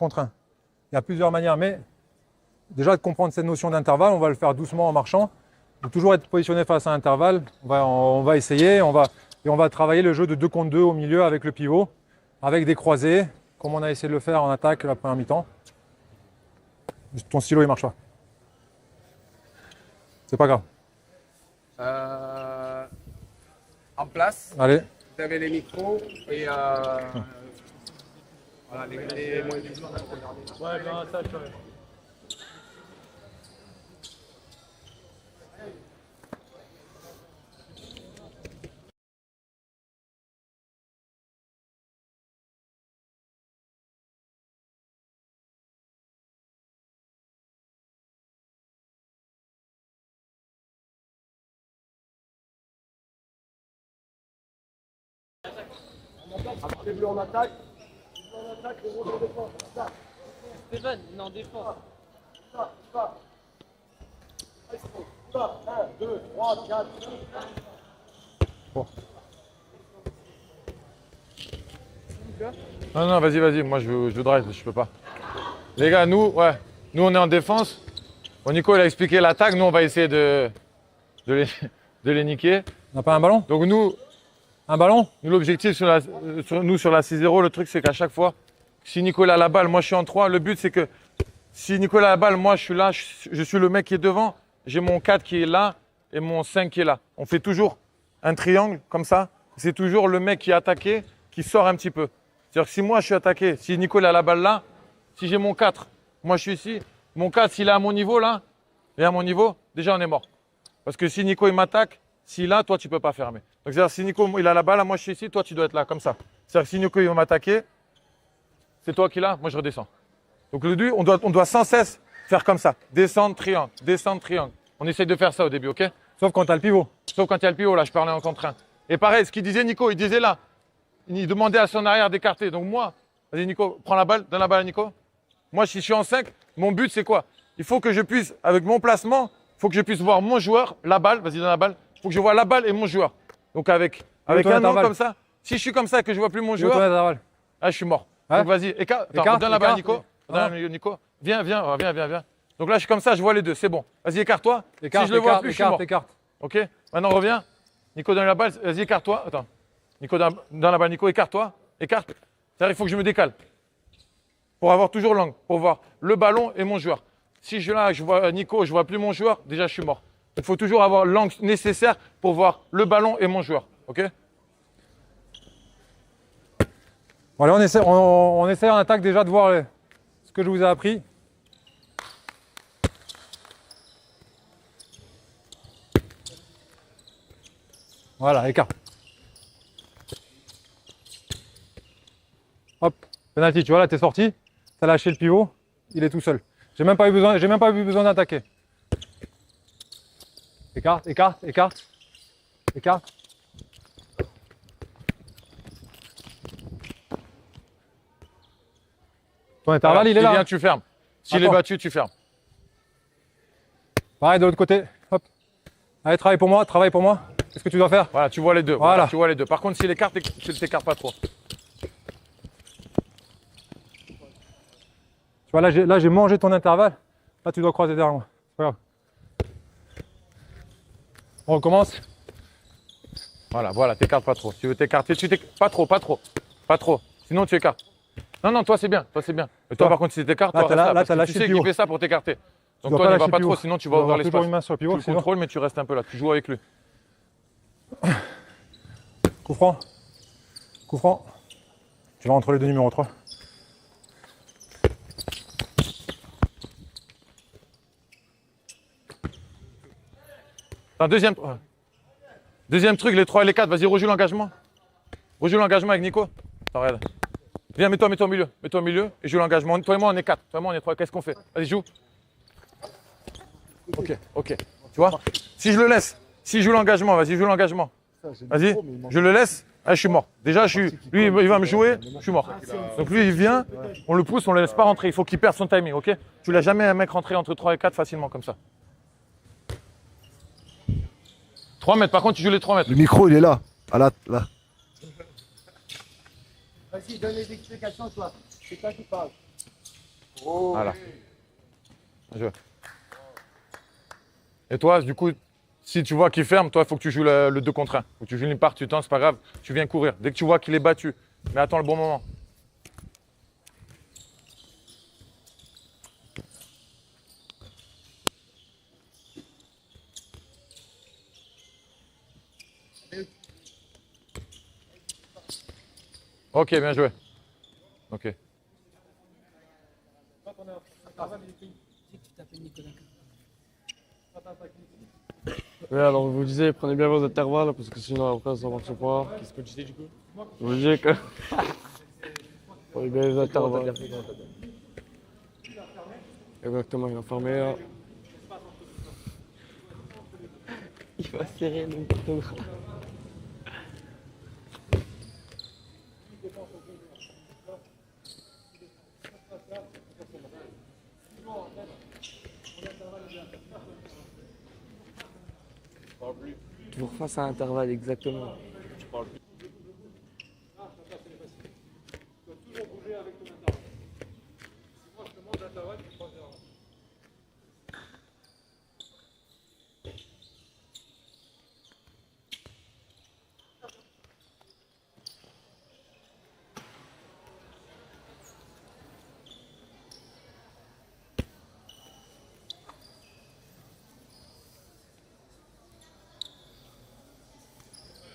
contre 1. Il y a plusieurs manières, mais déjà de comprendre cette notion d'intervalle, on va le faire doucement en marchant. Il faut toujours être positionné face à un intervalle. On va essayer, on va travailler le jeu de 2 contre 2 au milieu avec le pivot, avec des croisés, comme on a essayé de le faire en attaque la première mi-temps. Ton stylo, il marche pas. C'est pas grave. En place, Allez. vous avez les micros et voilà, les moins du jour. Ouais, ben ça, tu vois. Les bleus en attaque. Steven, il en défense. 1, 2, 3, 4. Bon. Non, vas-y, moi je drive, je peux pas. Les gars, nous on est en défense. Bon, Nico il a expliqué l'attaque, nous on va essayer de les niquer. On n'a pas un ballon? Donc nous, Un ballon? l'objectif sur la 6-0, le truc c'est qu'à chaque fois, si Nicolas a la balle, moi je suis en 3, le but c'est que si Nicolas a la balle, moi je suis là, je suis le mec qui est devant, j'ai mon 4 qui est là et mon 5 qui est là. On fait toujours un triangle comme ça, c'est toujours le mec qui est attaqué qui sort un petit peu. C'est-à-dire que si moi je suis attaqué, si Nicolas a la balle là, si j'ai mon 4, moi je suis ici, mon 4 s'il est à mon niveau là, et à mon niveau, déjà on est mort. Parce que si Nico il m'attaque, s'il là, toi tu peux pas fermer. Donc c'est-à-dire si Nico il a la balle, là, moi je suis ici, toi tu dois être là, comme ça. C'est-à-dire que si Nico il va m'attaquer, c'est toi qui l'as, moi je redescends. Donc le but, on doit sans cesse faire comme ça. Descendre, triangle, descendre, triangle. On essaye de faire ça au début, ok? Sauf quand tu as le pivot. Sauf quand il y a le pivot, là, je parlais en contre 1. Et pareil, ce qu'il disait Nico, il disait là, il demandait à son arrière d'écarter. Donc moi, vas-y Nico, prends la balle, donne la balle à Nico. Moi, si je suis en 5, mon but c'est quoi? Il faut que je puisse, avec mon placement, il faut que je puisse voir mon joueur, la balle, vas-y donne la balle. Il faut que je vois la balle et mon joueur. Donc avec un nom comme ça, si je suis comme ça et que je vois plus mon joueur, je suis mort. Ouais. Donc vas-y, écarte, donne la balle à Nico. Nico. Viens. Donc là, je suis comme ça, je vois les deux, c'est bon. Vas-y, écarte-toi. Si je le vois plus, je suis mort. Ok? Maintenant, reviens. Nico, donne la balle. Vas-y, écarte-toi. Attends. Nico, donne la balle. Nico, écarte-toi. Écarte. C'est-à-dire, il faut que je me décale. Pour avoir toujours l'angle. Pour voir le ballon et mon joueur. Si je vois Nico, je vois plus mon joueur, déjà, je suis mort. Il faut toujours avoir l'angle nécessaire pour voir le ballon et mon joueur. Ok? Bon, allez, on essaie en attaque déjà de voir ce que je vous ai appris. Voilà, écart. Hop, penalty, tu vois là, t'es sorti, t'as lâché le pivot, il est tout seul. J'ai même pas eu besoin d'attaquer. Écarte. Ton intervalle, il est là. Viens, tu fermes. S'il est battu, tu fermes. Pareil de l'autre côté. Hop. Allez, travaille pour moi. Qu'est-ce que tu dois faire? Voilà, tu vois les deux. Voilà. Tu vois les deux. Par contre, s'il écarte, tu ne t'écartes pas trop. Tu vois, là, j'ai mangé ton intervalle. Là, tu dois croiser derrière moi. C'est pas grave. On recommence. Voilà, t'écartes pas trop. Tu veux t'écarter, pas trop. Sinon, tu écartes. Non, toi, c'est bien. Et toi, par contre, si t'écartes, là, t'as lâché tu le sais pivot. qu'il fait ça pour t'écarter. Donc, dois toi, pas ne va lâcher pas le trop, pivot. sinon tu Tu vas dois ouvrir avoir toujours l'espace. une main sur le pivot, Tu sinon- contrôles, mais tu restes un peu là. Tu joues avec lui. Coup franc. Tu vas entre les deux numéros 3. Deuxième truc, les 3 et les 4. Vas-y, rejoue l'engagement. Rejoue l'engagement avec Nico. Attends, regarde. Viens, mets-toi au milieu. Mets-toi au milieu et joue l'engagement. Toi et moi, on est 4. Toi et moi, on est 3. Qu'est-ce qu'on fait? Vas-y, joue. Ok. Tu vois? Si je le laisse, si je joue l'engagement, vas-y, joue l'engagement. Vas-y, je le laisse. Ah, je suis mort. Déjà, lui, il va me jouer, je suis mort. Donc lui, il vient, on le pousse, on le laisse pas rentrer. Il faut qu'il perde son timing, ok? Tu laisses jamais un mec rentrer entre 3 et 4 facilement comme ça. 3 mètres, par contre, tu joues les 3 mètres. Le micro, il est là. Ah, là. Vas-y, donne les explications, toi. C'est toi qui parles. Voilà. Bien joué. Et toi, du coup, si tu vois qu'il ferme, toi, il faut que tu joues le 2 contre 1. Faut que tu joues une part, tu tentes, c'est pas grave. Tu viens courir. Dès que tu vois qu'il est battu, mais attends le bon moment. Ok, bien joué. Ok. Ouais, alors je vous disais, prenez bien vos intervalles parce que sinon après ça marche pas. Qu'est-ce que tu dis du coup? Je vous disais que. Prenez bien les intervalles. Exactement, il a fermé là. Il va serrer le bras. Toujours face à l'intervalle, exactement.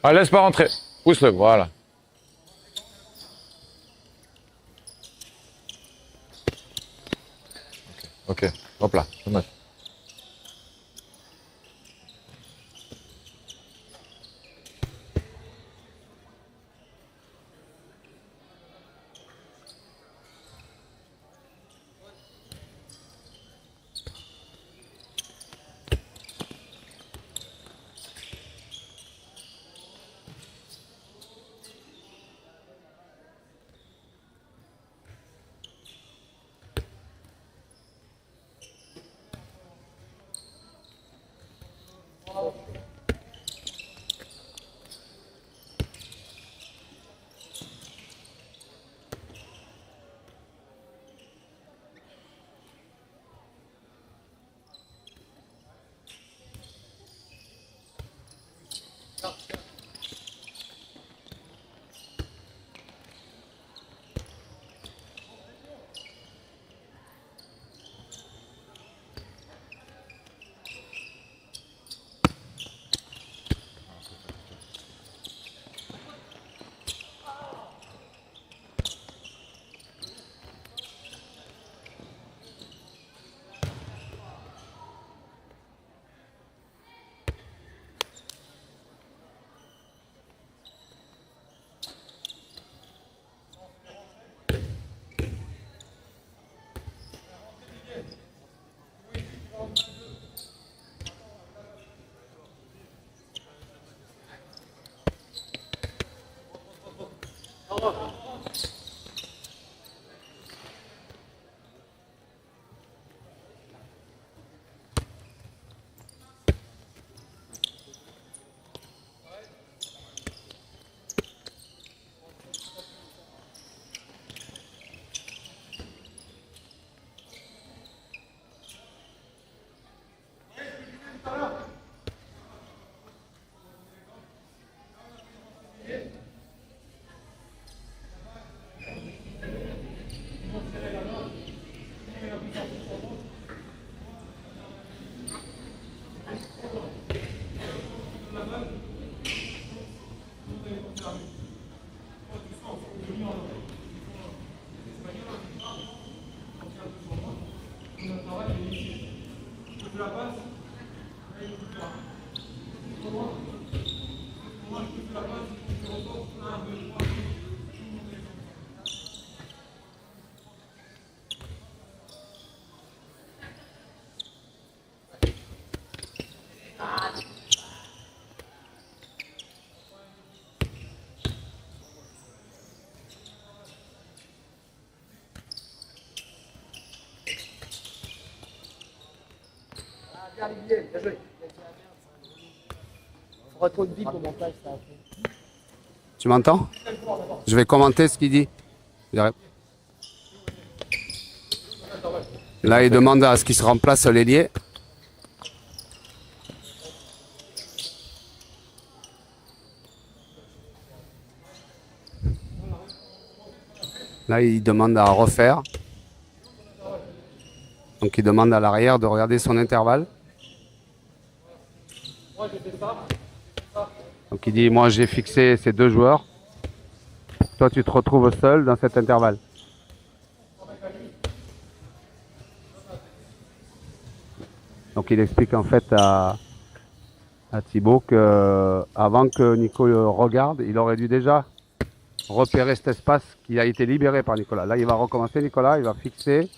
Ah, laisse pas rentrer. Pousse-le, voilà. Ok, hop là, dommage. Bien, Olivier, bien joué. Il faudra trop de billes pour montage, ça après. Tu m'entends? Je vais commenter ce qu'il dit. Là, il demande à ce qu'il se remplace l'ailier. Là, il demande à refaire. Donc, il demande à l'arrière de regarder son intervalle. Donc, il dit, moi, j'ai fixé ces 2 joueurs. Toi, tu te retrouves seul dans cet intervalle. Donc, il explique en fait à Thibaut que avant que Nico le regarde, il aurait dû déjà repérer cet espace qui a été libéré par Nicolas. Là, il va recommencer, Nicolas, il va fixer.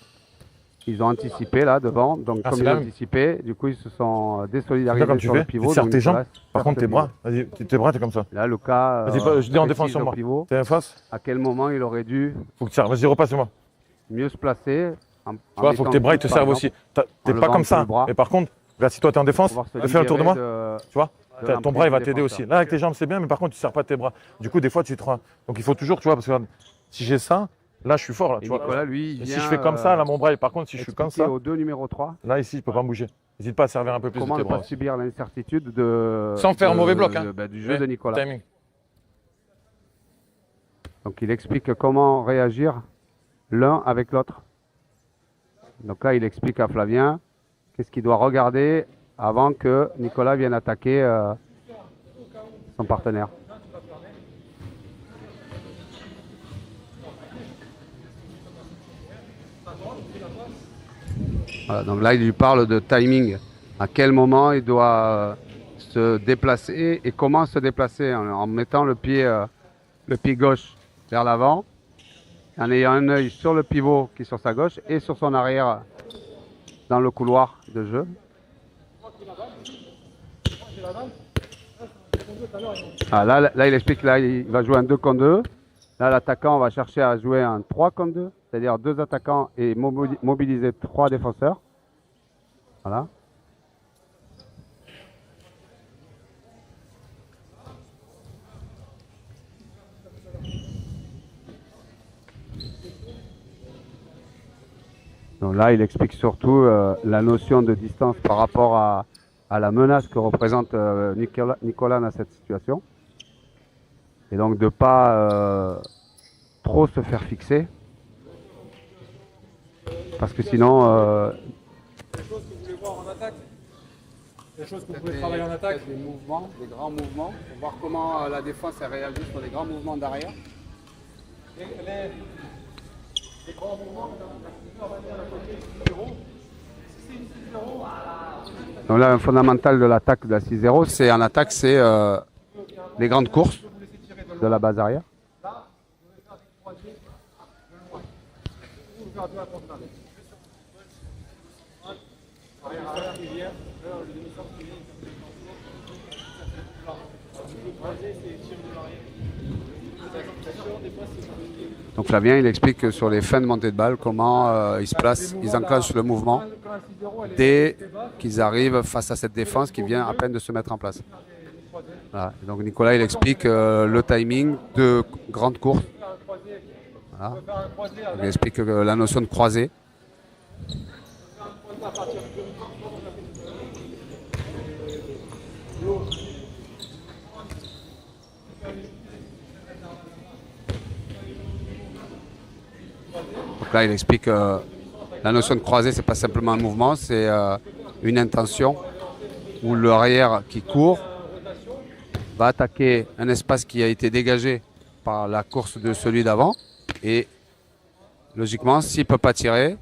Ils ont anticipé là devant, donc comme ils ont anticipé, du coup ils se sont désolidarisés sur le pivot. Tu serres tes jambes, par contre tes bras, vas-y, tes bras t'es comme ça. Là, Lucas, vas-y, je dis en défense sur moi. T'es en face. À quel moment il aurait dû faut que tu serres, vas-y, repasse-moi. Mieux se placer. Tu vois, il faut que tes bras ils te servent aussi. T'es pas comme ça. Mais par contre, là, si toi t'es en défense, fais un tour de moi. Tu vois, ton bras il va t'aider aussi. Là, avec tes jambes c'est bien, mais par contre tu serres pas tes bras. Du coup, des fois tu te rends. Donc il faut toujours, tu vois, parce que si j'ai ça. Là, je suis fort. Là, tu vois. Nicolas, lui, si je fais comme ça, là, mon bras, par contre, si je suis comme ça. Au 2 numéro 3. Là, ici, je peux pas me bouger. N'hésite pas à servir un peu plus de tes bras. Comment ne pas subir l'incertitude de. Sans faire un mauvais bloc, hein. Du jeu de Nicolas. Timing. Donc, il explique comment réagir l'un avec l'autre. Donc là, il explique à Flavien qu'est-ce qu'il doit regarder avant que Nicolas vienne attaquer son partenaire. Voilà, donc là, il lui parle de timing. À quel moment il doit se déplacer et comment se déplacer en mettant le pied gauche vers l'avant, en ayant un œil sur le pivot qui est sur sa gauche et sur son arrière dans le couloir de jeu. Ah, là, il explique là, il va jouer un 2 contre 2. Là, l'attaquant va chercher à jouer un 3 contre 2, c'est-à-dire 2 attaquants et mobiliser 3 défenseurs. Voilà. Donc là, il explique surtout la notion de distance par rapport à la menace que représente Nicolas dans cette situation. Et donc de ne pas trop se faire fixer. Parce que sinon... des choses que vous voulez voir en attaque, des choses que vous pouvez travailler en attaque. Des mouvements, des grands mouvements, pour voir comment la défense a réagi sur les grands mouvements d'arrière. Les grands mouvements, on va dire à côté 6-0. Si c'est une 6-0, donc là, un fondamental de l'attaque de la 6-0, c'est en attaque, c'est les grandes courses de la base arrière. là, vous devez faire des croisés de loin. Vous faire deux à contre arrière, rivière, le demi-centre qui vient. Donc Flavien, il explique que sur les fins de montée de balle, comment ils se placent, ils enclenchent le mouvement dès qu'ils arrivent face à cette défense qui vient à peine de se mettre en place. Voilà. Donc Nicolas, il explique le timing de grande course. Voilà. Il explique la notion de croisée. Donc là, il explique que la notion de croisée, c'est pas simplement un mouvement, c'est une intention où l'arrière qui court va attaquer un espace qui a été dégagé par la course de celui d'avant. Et logiquement, s'il ne peut pas tirer,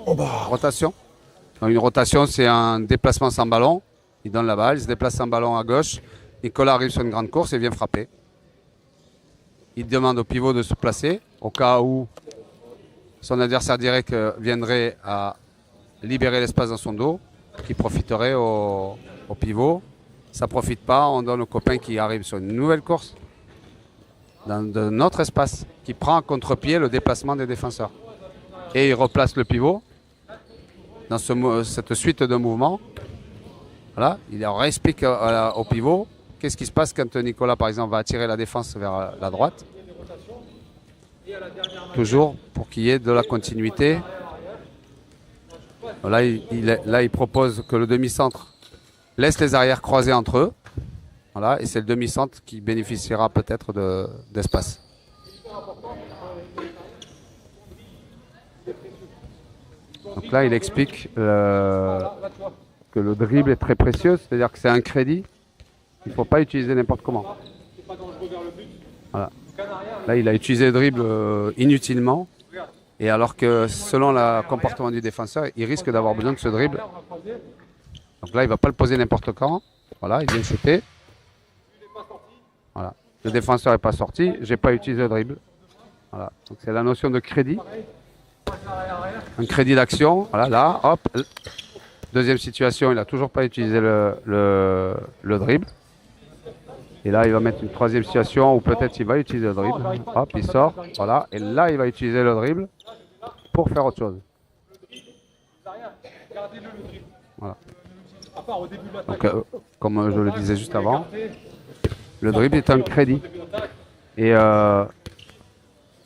rotation. Donc une rotation, c'est un déplacement sans ballon. Il donne la balle, il se déplace sans ballon à gauche. Nicolas arrive sur une grande course et vient frapper. Il demande au pivot de se placer au cas où son adversaire direct viendrait à libérer l'espace dans son dos, qui profiterait au pivot. Ça ne profite pas, on donne au copain qui arrive sur une nouvelle course dans notre espace, qui prend à contre-pied le déplacement des défenseurs. Et il replace le pivot dans cette suite de mouvements. Voilà, il leur explique au pivot qu'est-ce qui se passe quand Nicolas, par exemple, va attirer la défense vers la droite. Toujours pour qu'il y ait de la continuité. Là, il propose que le demi-centre laisse les arrières croisés entre eux. Voilà, et c'est le demi-centre qui bénéficiera peut-être d'espace. Donc là, il explique que le dribble est très précieux, c'est-à-dire que c'est un crédit. Il ne faut pas utiliser n'importe comment. Voilà. Là, il a utilisé le dribble inutilement. Et alors que selon le comportement du défenseur, il risque d'avoir besoin de ce dribble. Donc là, il ne va pas le poser n'importe quand. Voilà, il vient shooter. Voilà. Le défenseur n'est pas sorti, je n'ai pas utilisé le dribble. Voilà. Donc c'est la notion de crédit. Un crédit d'action. Voilà, là, hop. Deuxième situation, il n'a toujours pas utilisé le dribble. Et là, il va mettre une troisième situation où peut-être il va utiliser le dribble. Hop, il sort. Voilà. Et là, il va utiliser le dribble pour faire autre chose. Voilà. Donc, comme je le disais juste avant, le dribble est un crédit. Et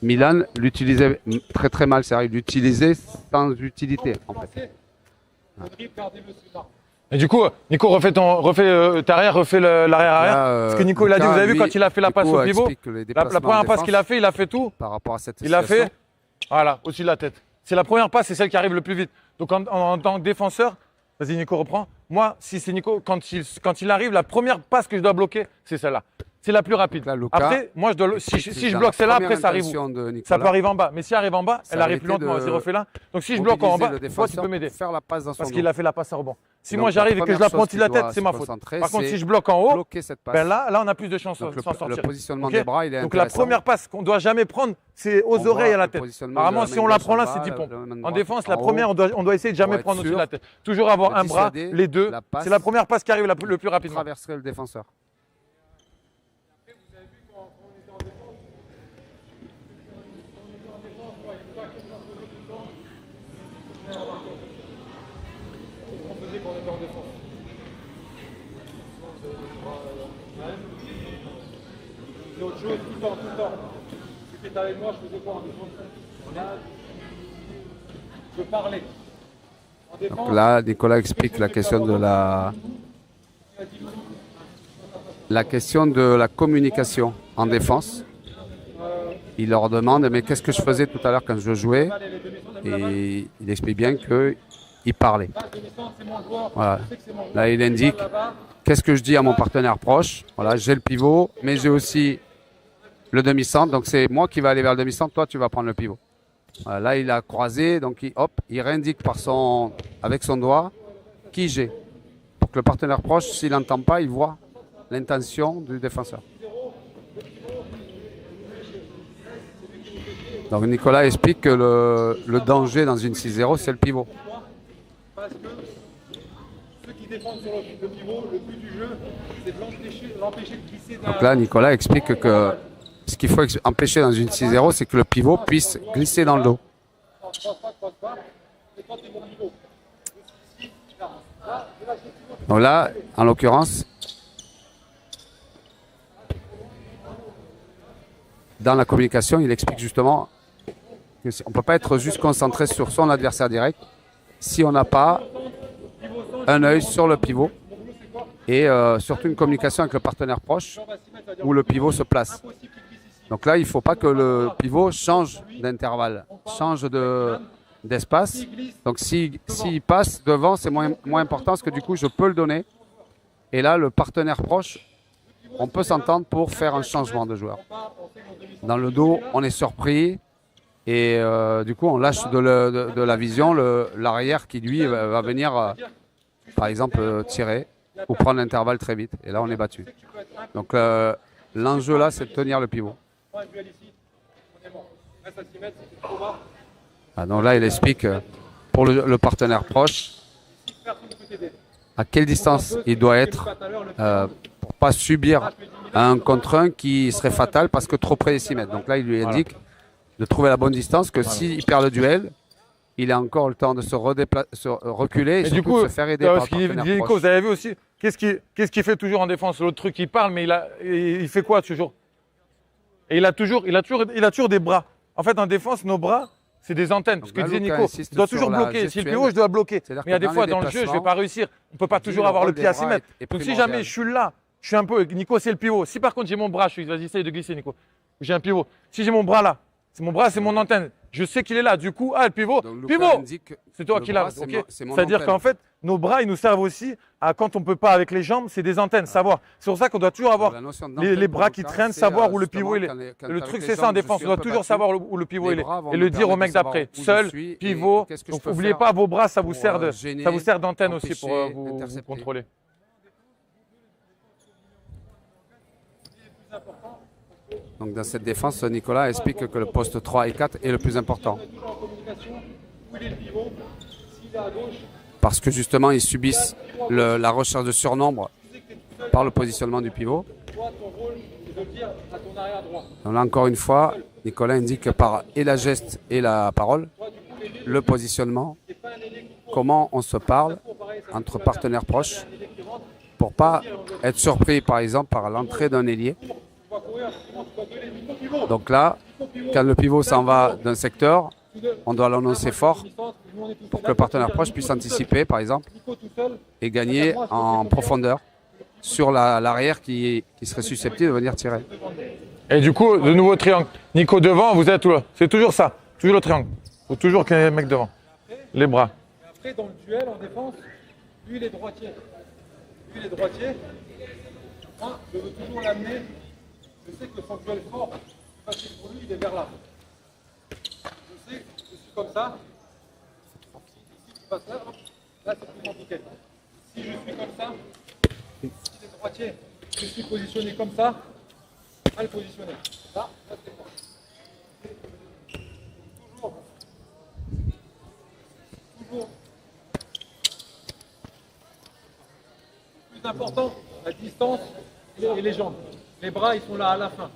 Milan l'utilisait très très mal. C'est-à-dire, il l'utilisait sans utilité, en fait. Et du coup, Nico, refais l'arrière-arrière. Parce que Nico, il a dit, vous avez vu, quand il a fait la passe au pivot, la première passe qu'il a fait tout. Par rapport à cette il a fait, voilà, au-dessus de la tête. C'est la première passe, c'est celle qui arrive le plus vite. Donc en tant que défenseur, vas-y Nico, reprends. Moi, si c'est Nico, quand il arrive, la première passe que je dois bloquer, c'est celle-là. C'est la plus rapide. Là, Luka, après, moi, si je bloque celle-là, après, ça arrive où? Ça peut arriver en bas. Mais si elle arrive en bas, elle arrive plus lentement. Vas-y, refais-la. Donc si je bloque en bas, toi, tu peux m'aider. Parce qu'il a fait la passe à rebond. Si moi j'arrive et que je la prends au-dessus de la tête, c'est ma faute. Par contre, si je bloque en haut, ben là, on a plus de chances de s'en sortir. Le positionnement des bras, il est donc la première passe qu'on ne doit jamais prendre, c'est aux oreilles et à la tête. Apparemment, si on la prend là, c'est 10 pompes. En défense, la première, on doit essayer de jamais prendre au-dessus de la tête. Toujours avoir un bras, les deux. C'est la première passe qui arrive le plus rapidement. Traverserait le défenseur. C'est autre chose tout le temps. Tu étais avec moi, je faisais quoi en défense? Je parlais. Donc là, Nicolas explique la question de la communication en défense. Il leur demande, mais qu'est-ce que je faisais tout à l'heure quand je jouais? Et il explique bien qu'il parlait. Voilà. Là, il indique, qu'est-ce que je dis à mon partenaire proche? Voilà, j'ai le pivot, mais j'ai aussi le demi-centre. Donc, c'est moi qui vais aller vers le demi-centre, toi, tu vas prendre le pivot. Voilà, là, il a croisé, donc il réindique avec son doigt qui j'ai. Pour que le partenaire proche, s'il n'entend pas, il voit l'intention du défenseur. Donc Nicolas explique que le danger dans une 6-0, c'est le pivot. Parce que ceux qui défendent sur le pivot, le but du jeu, c'est de l'empêcher de glisser dans. Donc là, Nicolas explique que ce qu'il faut empêcher dans une 6-0, c'est que le pivot puisse glisser dans le dos. Donc là, en l'occurrence, dans la communication, il explique justement qu'on ne peut pas être juste concentré sur son adversaire direct si on n'a pas un œil sur le pivot et surtout une communication avec le partenaire proche où le pivot se place. Donc là, il ne faut pas que le pivot change d'intervalle, change d'espace. Donc s'il passe devant, c'est moins important parce que du coup, je peux le donner. Et là, le partenaire proche, on peut s'entendre pour faire un changement de joueur. Dans le dos, on est surpris et du coup, on lâche de la vision l'arrière qui, lui, va venir, par exemple, tirer ou prendre l'intervalle très vite. Et là, on est battu. Donc, l'enjeu là, c'est de tenir le pivot. Donc là, il explique pour le partenaire proche à quelle distance il doit être pour ne pas subir un contre un qui serait fatal parce que trop près des 6 mètres. Donc là, il lui indique de trouver la bonne distance, que s'il perd le duel, il a encore le temps de se reculer et du surtout coup, de se faire aider par le ce qu'il partenaire dit, Nico, proche. vous avez vu aussi, qu'est-ce qu'il fait toujours en défense? L'autre truc, il parle, mais il fait quoi toujours? Et il a toujours des bras. En fait, en défense, nos bras, c'est des antennes. Parce que disait Nico, je dois toujours bloquer. Si le pivot, je dois bloquer. Mais il y a des fois, dans le jeu, je ne vais pas réussir. On ne peut pas toujours avoir le pied à 6 mètres. Donc si jamais je suis là, je suis un peu. Nico, c'est le pivot. Si par contre j'ai mon bras, vas-y, essaye de glisser, Nico. J'ai un pivot. Si j'ai mon bras là, c'est mon antenne. Je sais qu'il est là. Du coup, le pivot. Pivot! C'est toi qui l'as. C'est-à-dire qu'en fait, nos bras, ils nous servent aussi à quand on ne peut pas avec les jambes, c'est des antennes, savoir. C'est pour ça qu'on doit toujours avoir les bras qui traînent, savoir où le pivot il est. Le truc, c'est ça en défense. On doit toujours savoir où le pivot il est. Et le dire au mec d'après. Seul, pivot. Donc, n'oubliez pas, vos bras, ça vous sert d'antenne aussi pour vous contrôler. Donc dans cette défense, Nicolas explique que le poste 3 et 4 est le plus important. Parce que justement, ils subissent la recherche de surnombre par le positionnement du pivot. Donc là, encore une fois, Nicolas indique par et la geste et la parole, le positionnement, comment on se parle entre partenaires proches, pour ne pas être surpris, par exemple, par l'entrée d'un ailier. Donc là, quand le pivot s'en va d'un secteur, on doit l'annoncer fort pour que le partenaire proche puisse anticiper, par exemple, et gagner en profondeur sur l'arrière qui serait susceptible de venir tirer. Et du coup, de nouveau triangle. Nico devant, vous êtes où là? C'est toujours ça, toujours le triangle. Il faut toujours qu'il y ait un mec devant. Les bras. Après, dans le duel en défense, lui il est droitier. Moi, je veux toujours l'amener. Je sais que son duel fort, facile pour lui, il est vers là. Je sais que je suis comme ça. Si tu passes là, là c'est plus compliqué. Si je suis comme ça, s'il est droitier, je suis positionné comme ça, à le positionner. Là c'est bon. Toujours. Le plus important, la distance et les jambes. Les bras, ils sont là à la fin.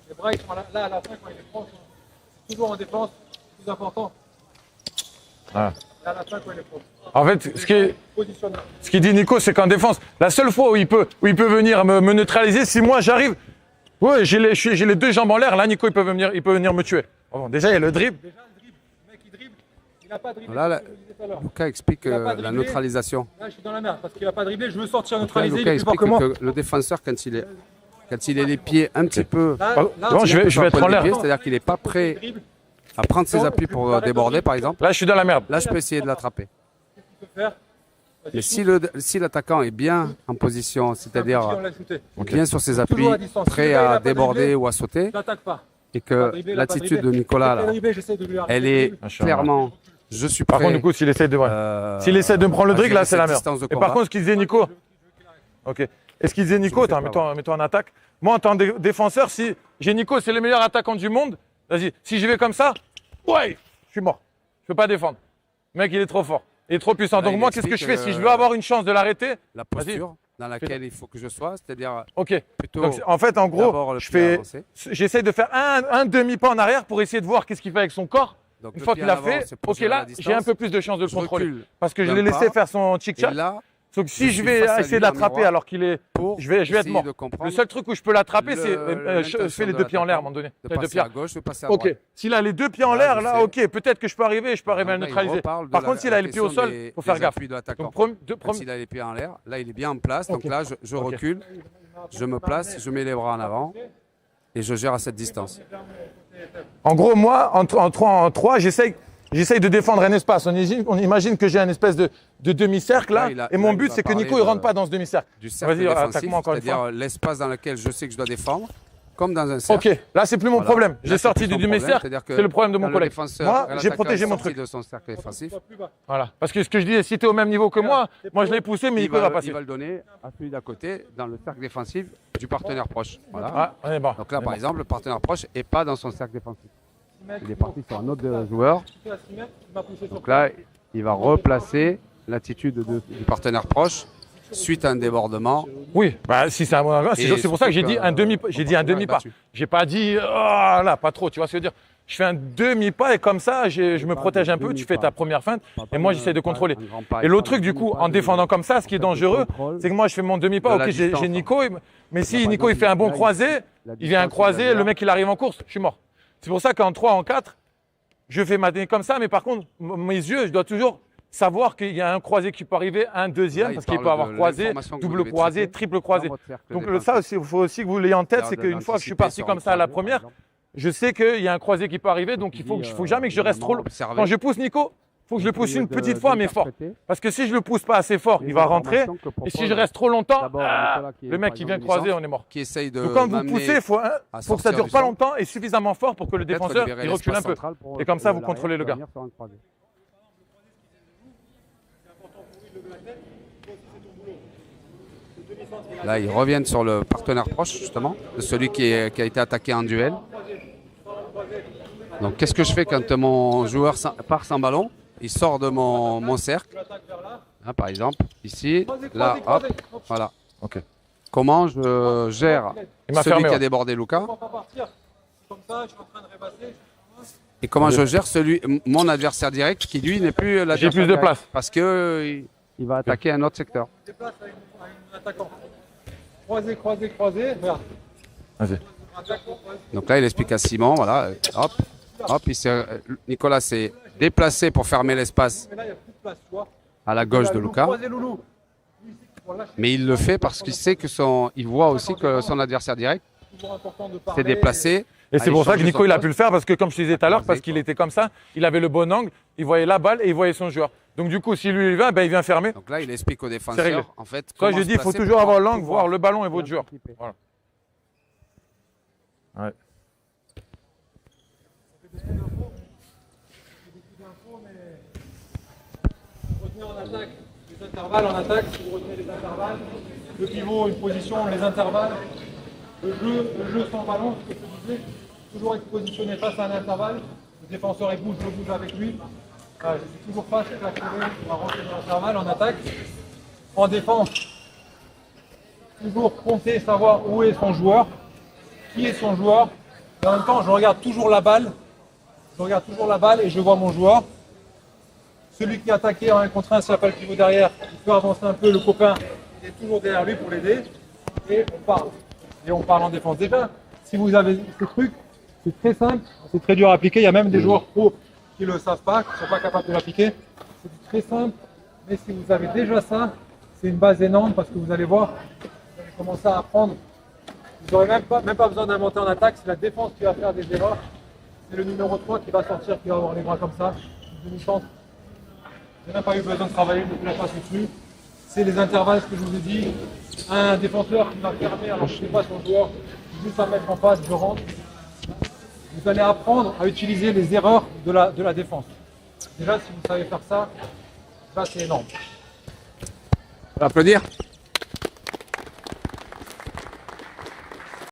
Les bras, ils sont là à la fin quand il est proche. Toujours en défense, plus important. Ah. Et à la fin quand il est proche. En fait, ce qu'il dit Nico, c'est qu'en défense, la seule fois où il peut venir me neutraliser, si moi j'arrive, ouais, j'ai les deux jambes en l'air, là Nico il peut venir me tuer. Bon, déjà il y a le dribble. Déjà le dribble, le mec il dribble, il n'a pas dribblé. Là, Lucas explique la neutralisation. Là je suis dans la merde parce qu'il n'a pas dribblé, je veux sortir neutraliser. Lucas explique que le défenseur, quand il est les pieds un petit peu. Non, je vais être en l'air. C'est-à-dire qu'il n'est pas prêt à prendre ses appuis pour déborder, par exemple. Là, je suis dans la merde. Là, je peux essayer de l'attraper. Mais si l'attaquant est bien en position, c'est-à-dire bien sur ses appuis, prêt à déborder ou à sauter, et que l'attitude de Nicolas, là, elle est clairement, je suis prêt. Par contre, du coup, s'il essaie de me prendre le dribble, là, c'est la merde. Et par contre, ce qu'il disait Nico, ok. Et ce qu'il disait Nico, mets-toi en attaque. Moi, en tant que défenseur, si j'ai Nico, c'est le meilleur attaquant du monde. Vas-y, si je vais comme ça, ouais, je suis mort. Je peux pas défendre. Le mec, il est trop fort. Il est trop puissant. Donc moi, qu'est-ce que je fais si je veux avoir une chance de l'arrêter? La posture dans laquelle il faut que je sois, c'est-à-dire plutôt. Donc, en fait, en gros, j'essaie de faire un demi-pas en arrière pour essayer de voir qu'est-ce qu'il fait avec son corps. Donc, une fois qu'il a fait, ok, là, j'ai un peu plus de chance de le contrôler. Parce que je l'ai laissé faire son chick-chat. Donc si je vais essayer de l'attraper alors qu'il est, je vais être mort. Le seul truc où je peux l'attraper, c'est je fais les deux pieds en l'air à un moment donné. De passer à gauche, de passer à droite. Ok. S'il a les deux pieds en l'air, là, ok, peut-être que je peux arriver à le neutraliser. Par contre, s'il a les pieds au sol, il faut faire gaffe. S'il a les pieds en l'air, là, il est bien en place. Donc là, je recule, je me place, je mets les bras en avant et je gère à cette distance. En gros, moi, en 3, j'essaye de défendre un espace. On imagine que j'ai un espèce de demi-cercle là. Et mon but, c'est que Nico ne rentre pas dans ce demi-cercle. Du cercle défensif, c'est-à-dire l'espace dans lequel je sais que je dois défendre, comme dans un cercle. Ok, là, c'est plus mon problème. J'ai sorti du demi-cercle, c'est le problème de mon collègue. Moi, j'ai protégé mon truc. De son cercle défensif. Voilà. Parce que ce que je dis, si tu es au même niveau que moi je l'ai poussé, mais Nico va passer. Il va le donner à celui d'à côté dans le cercle défensif du partenaire proche. Voilà. Ah, on est bon. Donc là, par exemple, le partenaire proche n'est pas dans son cercle défensif. Il est parti sur un autre joueur. Donc là, il va replacer l'attitude du partenaire proche suite à un débordement. Oui, bah, si c'est un bon engagement, c'est pour ça que j'ai dit un demi-pas. J'ai pas dit là, pas trop, tu vois ce que je veux dire. je fais un demi-pas et comme ça, je me protège un peu, tu fais ta première feinte et moi j'essaie de contrôler. Et l'autre truc du coup, en défendant comme ça, ce qui est dangereux, c'est que moi je fais mon demi-pas, ok j'ai Nico, mais si Nico il fait un bon croisé, il vient croiser, le mec il arrive en course, je suis mort. C'est pour ça qu'en 3, en 4, je fais ma comme ça, mais par contre, mes yeux, je dois toujours savoir qu'il y a un croisé qui peut arriver, un deuxième, parce qu'il peut avoir croisé, double croisé, triple croisé. Donc ça, il faut aussi que vous l'ayez en tête, c'est qu'une fois que je suis parti comme ça à la première, je sais qu'il y a un croisé qui peut arriver, donc il faut jamais que je reste trop long. Quand je pousse Nico, il faut que je le pousse une petite fois, mais fort. Parce que si je le pousse pas assez fort, il va rentrer. Et si je reste trop longtemps, le mec qui vient croiser, on est mort. Donc quand vous poussez, il faut que ça dure pas longtemps et suffisamment fort pour que le défenseur il recule un peu. Et comme ça, vous contrôlez le gars. Là, ils reviennent sur le partenaire proche, justement, de celui qui a été attaqué en duel. Donc, qu'est-ce que je fais quand mon joueur part sans ballon? Il sort de mon cercle, hein, par exemple, ici, là, hop, voilà. Ok. Comment je gère celui qui a débordé Luka? Et comment je gère mon adversaire direct qui, lui, n'est plus l'adversaire J'ai plus de place. Parce qu'il va attaquer un autre secteur. Croisé, croisé, croisé. Vas-y. Donc là, il explique à Simon, voilà, hop, hop, Nicolas s'est déplacé pour fermer l'espace à la gauche de Luka. Mais il le fait parce qu'il sait il voit aussi que son adversaire direct s'est déplacé. Et c'est pour ça que Nico il a pu le faire parce que comme je te disais tout à l'heure, parce qu'il était comme ça, il avait le bon angle, il voyait la balle et il voyait son joueur. Donc du coup, si lui il va, ben, il vient fermer. Donc là, il explique aux défenseurs, en fait. Toi, je dis, il faut toujours avoir l'angle, voir le ballon et votre joueur. Voilà. Ouais. Retenez en attaque les intervalles en attaque, si vous retenez les intervalles, le pivot, une position, les intervalles, le jeu sans ballon, ce que je disais, toujours être positionné face à un intervalle, le défenseur il bouge, je bouge avec lui. Je suis toujours face à la tirer, on va rentrer dans l'intervalle en attaque. En défense, toujours compter, savoir où est son joueur, qui est son joueur. Et en même temps, je regarde toujours la balle. Je regarde toujours la balle et je vois mon joueur. Celui qui est attaqué en 1 contre 1, s'il n'y a pas le pivot derrière, il peut avancer un peu, le copain, il est toujours derrière lui pour l'aider. Et on parle. Et on parle en défense. Déjà, si vous avez ce truc, c'est très simple, c'est très dur à appliquer. Il y a même des joueurs pro qui ne le savent pas, qui ne sont pas capables de l'appliquer. C'est très simple, mais si vous avez déjà ça, c'est une base énorme parce que vous allez voir, vous allez commencer à apprendre. Vous n'aurez même pas besoin d'inventer en attaque, c'est la défense qui va faire des erreurs. C'est le numéro 3 qui va sortir, qui va avoir les bras comme ça, demi-centre. J'ai même pas eu besoin de travailler depuis la passe au-dessus. C'est les intervalles, ce que je vous ai dit. Un défenseur qui va fermer alors que je ne sais pas son joueur, juste à mettre en face, je rentre. Vous allez apprendre à utiliser les erreurs de la défense. Déjà, si vous savez faire ça, c'est énorme. On va applaudir.